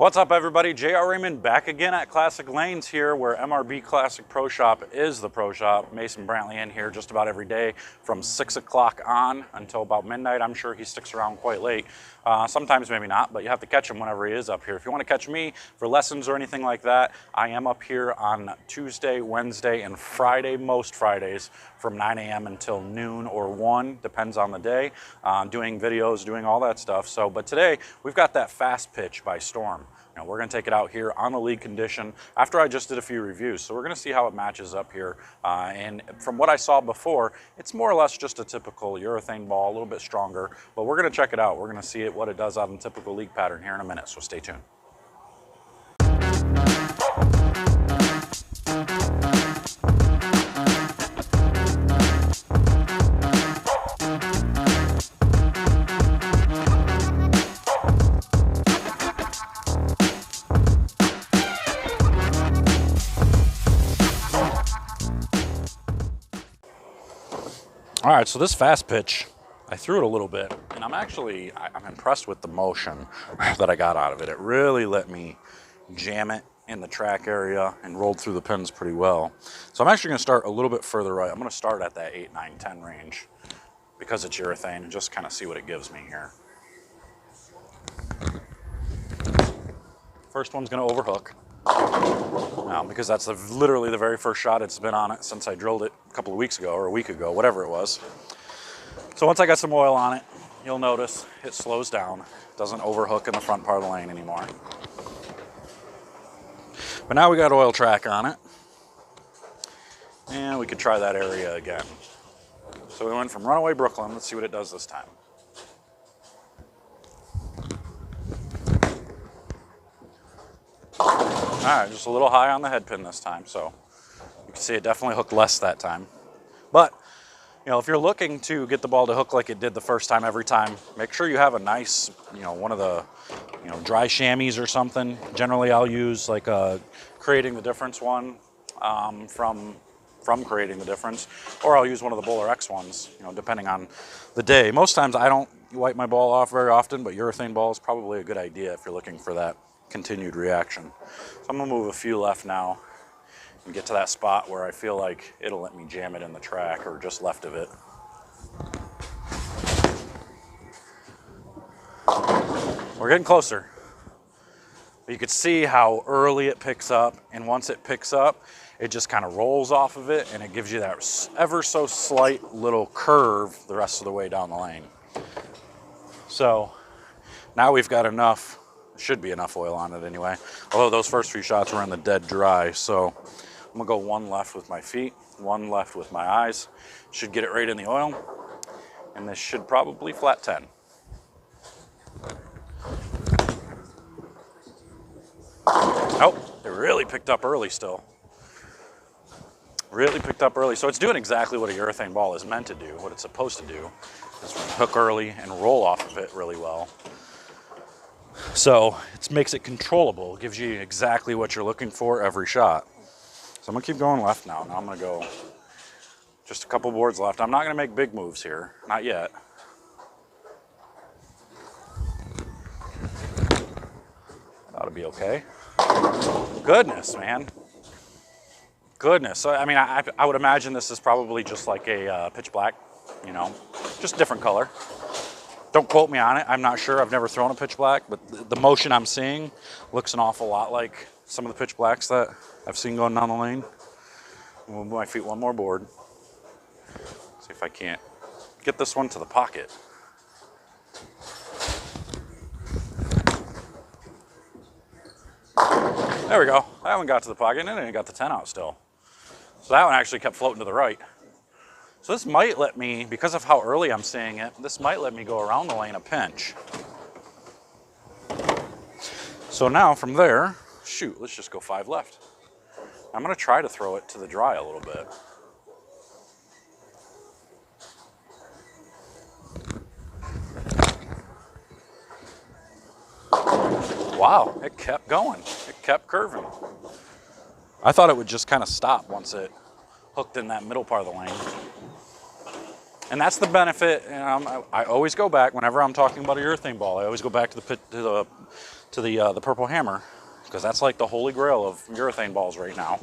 What's up, everybody? J.R. Raymond back again at Classic Lanes here, where MRB Classic Pro Shop is the pro shop. Mason Brantley in here just about every day from 6 o'clock on until about midnight. I'm sure he sticks around quite late. Sometimes maybe not, but you have to catch him whenever he is up here. If you want to catch me for lessons or anything like that, I am up here on Tuesday, Wednesday, and Friday, most Fridays, from 9 a.m. until noon or 1, depends on the day, doing videos, doing all that stuff. But today, we've got that fast pitch by Storm. Now, we're going to take it out here on the league condition after I just did a few reviews. So we're going to see how it matches up here. And from what I saw before, it's more or less just a typical urethane ball, a little bit stronger. But we're going to check it out. We're going to see what it does out in typical league pattern here in a minute. So stay tuned. All right, so this fast pitch, I threw it a little bit, and I'm impressed with the motion that I got out of it. It really let me jam it in the track area and rolled through the pins pretty well. So I'm actually going to start a little bit further right. I'm going to start at that 8, 9, 10 range because it's urethane and just kind of see what it gives me here. First one's going to overhook. Now, because that's literally the very first shot it's been on it since I drilled it a couple of weeks ago or a week ago, whatever it was. So once I got some oil on it, you'll notice it slows down. It doesn't overhook in the front part of the lane anymore. But now we got oil track on it. And we could try that area again. So we went from Runaway Brooklyn. Let's see what it does this time. All right, just a little high on the head pin this time, so you can see it definitely hooked less that time. But, you know, if you're looking to get the ball to hook like it did the first time every time, make sure you have a nice, one of the, dry chamois or something. Generally, I'll use like a Creating the Difference one from Creating the Difference, or I'll use one of the BowlerX ones, depending on the day. Most times I don't wipe my ball off very often, but urethane ball is probably a good idea if you're looking for that continued reaction. So I'm gonna move a few left now and get to that spot where I feel like it'll let me jam it in the track or just left of it. We're getting closer. But you can see how early it picks up, and once it picks up, it just kind of rolls off of it and it gives you that ever so slight little curve the rest of the way down the lane. So now we've got enough. Should be enough oil on it anyway, although those first few shots were in the dead dry. So I'm gonna go one left with my feet, one left with my eyes. Should get it right in the oil, and this should probably flat 10. Oh, it really picked up early still. Really picked up early. So it's doing exactly what a urethane ball is meant to do, what it's supposed to do, is hook early and roll off of it really well. So it makes it controllable. It gives you exactly what you're looking for every shot. So I'm gonna keep going left now. Now I'm gonna go just a couple boards left. I'm not gonna make big moves here, not yet. That'll be okay. Goodness, man. Goodness. So, I mean, I would imagine this is probably just like a pitch black, just different color. Don't quote me on it. I'm not sure. I've never thrown a pitch black, but the motion I'm seeing looks an awful lot like some of the pitch blacks that I've seen going down the lane. I'm gonna move my feet one more board. See if I can't get this one to the pocket. There we go. That one got to the pocket, and then it got the 10 out still. So that one actually kept floating to the right. So this might let me, because of how early I'm seeing it, this might let me go around the lane a pinch. So now from there, shoot, let's just go 5 left. I'm gonna try to throw it to the dry a little bit. Wow, it kept going. It kept curving. I thought it would just kind of stop once it hooked in that middle part of the lane. And that's the benefit. I always go back, whenever I'm talking about a urethane ball, I always go back to to the purple hammer, because that's like the holy grail of urethane balls right now.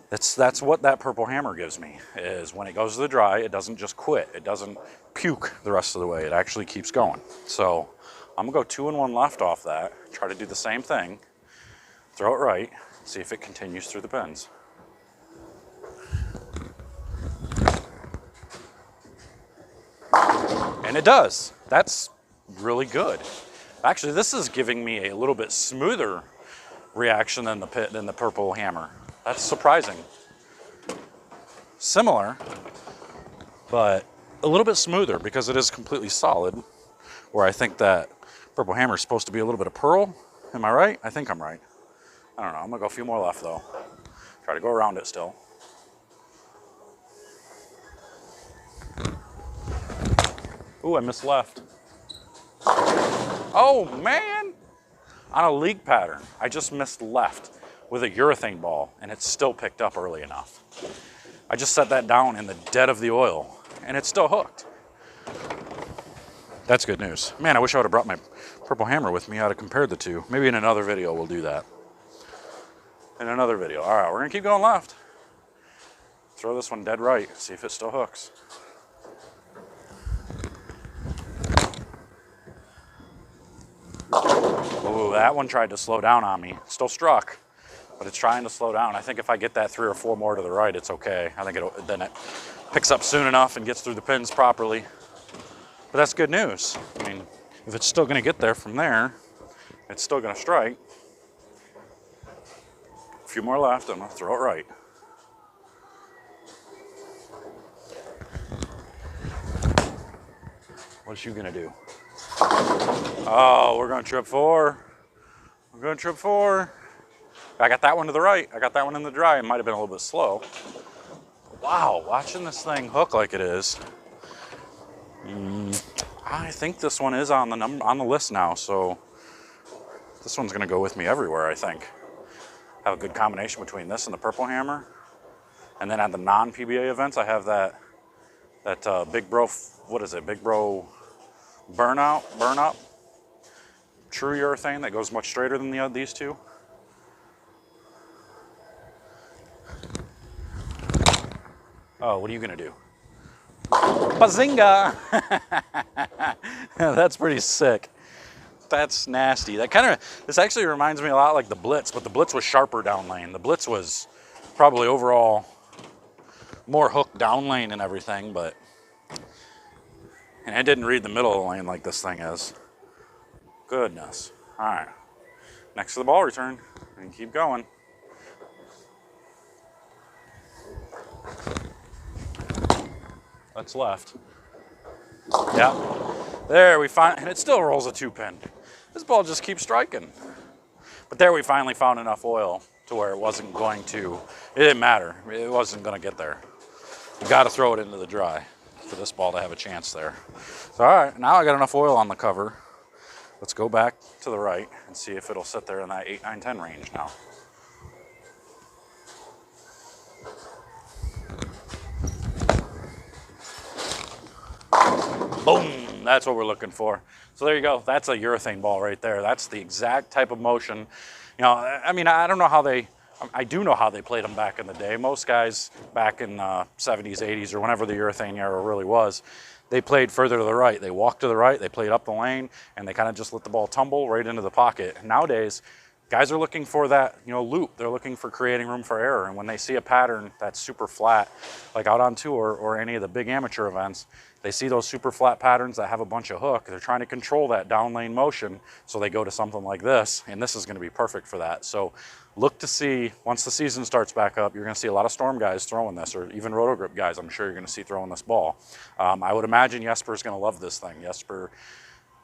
That's what that purple hammer gives me, is when it goes to the dry, it doesn't just quit. It doesn't puke the rest of the way. It actually keeps going. So I'm gonna go 2 and 1 left off that, try to do the same thing, throw it right, see if it continues through the pins. And it does. That's really good. Actually, this is giving me a little bit smoother reaction than the purple hammer. That's surprising. Similar, but a little bit smoother because it is completely solid, where I think that purple hammer is supposed to be a little bit of pearl. Am I right? I think I'm right. I don't know. I'm gonna go a few more left though. Try to go around it still. Ooh, I missed left. Oh man! On a leak pattern, I just missed left with a urethane ball, and it still picked up early enough. I just set that down in the dead of the oil, and it's still hooked. That's good news. Man, I wish I would have brought my purple hammer with me. I'd have compared the two. Maybe in another video we'll do that. In another video. All right, we're gonna keep going left. Throw this one dead right, see if it still hooks. Ooh, that one tried to slow down on me. Still struck, but it's trying to slow down. I think if I get that 3 or 4 more to the right, it's okay. I think then it picks up soon enough and gets through the pins properly. But that's good news. I mean, if it's still gonna get there from there, it's still gonna strike. A few more left, I'm gonna throw it right. What's you gonna do? Oh, we're gonna trip 4. We're gonna trip 4. I got that one to the right. I got that one in the dry. It might have been a little bit slow. Wow, watching this thing hook like it is. I think this one is on the list now, so this one's gonna go with me everywhere, I think. Have a good combination between this and the purple hammer. And then at the non-PBA events, I have that Big Bro, what is it? Big Bro burn up, true urethane that goes much straighter than these two. Oh, what are you gonna do? Bazinga! That's pretty sick. That's nasty. This actually reminds me a lot like the Blitz, but the Blitz was sharper down lane. The Blitz was probably overall more hooked down lane and everything, and I didn't read the middle of the lane like this thing is. Goodness. All right. Next to the ball return, and keep going. That's left. Yeah. There we find, and it still rolls a 2-pin. This ball just keeps striking. But there we finally found enough oil to where it didn't matter. It wasn't going to get there. You got to throw it into the dry for this ball to have a chance there. So, all right, now I got enough oil on the cover. Let's go back to the right and see if it'll sit there in that 8, 9, 10 range now. Boom, that's what we're looking for. So there you go, that's a urethane ball right there. That's the exact type of motion. You know, I mean, I do know how they played them back in the day. Most guys back in 70s, 80s, or whenever the urethane era really was, they played further to the right. They walked to the right, they played up the lane, and they kind of just let the ball tumble right into the pocket. And nowadays, guys are looking for that, loop. They're looking for creating room for error. And when they see a pattern that's super flat, like out on tour or any of the big amateur events, they see those super flat patterns that have a bunch of hook. They're trying to control that down lane motion, so they go to something like this, and this is going to be perfect for that. So look to see, once the season starts back up, you're going to see a lot of Storm guys throwing this, or even Rotogrip guys, I'm sure you're going to see throwing this ball. I would imagine Jesper's going to love this thing. Jesper,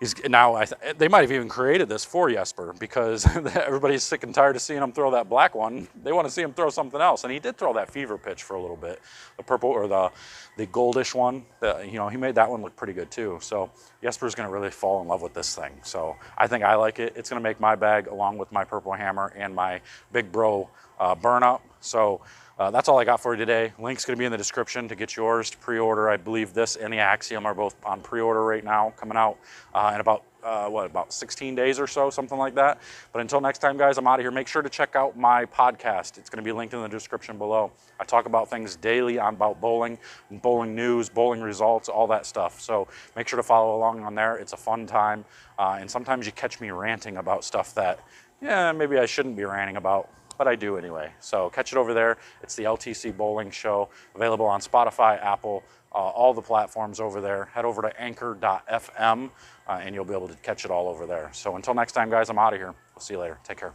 they might have even created this for Jesper, because everybody's sick and tired of seeing him throw that black one. They want to see him throw something else, and he did throw that fever pitch for a little bit, the purple or the goldish one. He made that one look pretty good too. So Jesper's going to really fall in love with this thing. So I think I like it. It's going to make my bag along with my purple hammer and my Big Bro burn up. So that's all I got for you today. Link's going to be in the description to get yours to pre-order. I believe this and the Axiom are both on pre-order right now, coming out in about about 16 days or so, something like that. But until next time, guys, I'm out of here. Make sure to check out my podcast. It's going to be linked in the description below. I talk about things daily about bowling, bowling news, bowling results, all that stuff. So make sure to follow along on there. It's a fun time. And sometimes you catch me ranting about stuff that, yeah, maybe I shouldn't be ranting about, but I do anyway. So catch it over there. It's the LTC Bowling Show, available on Spotify, Apple, all the platforms over there. Head over to anchor.fm and you'll be able to catch it all over there. So until next time, guys, I'm out of here. We'll see you later. Take care.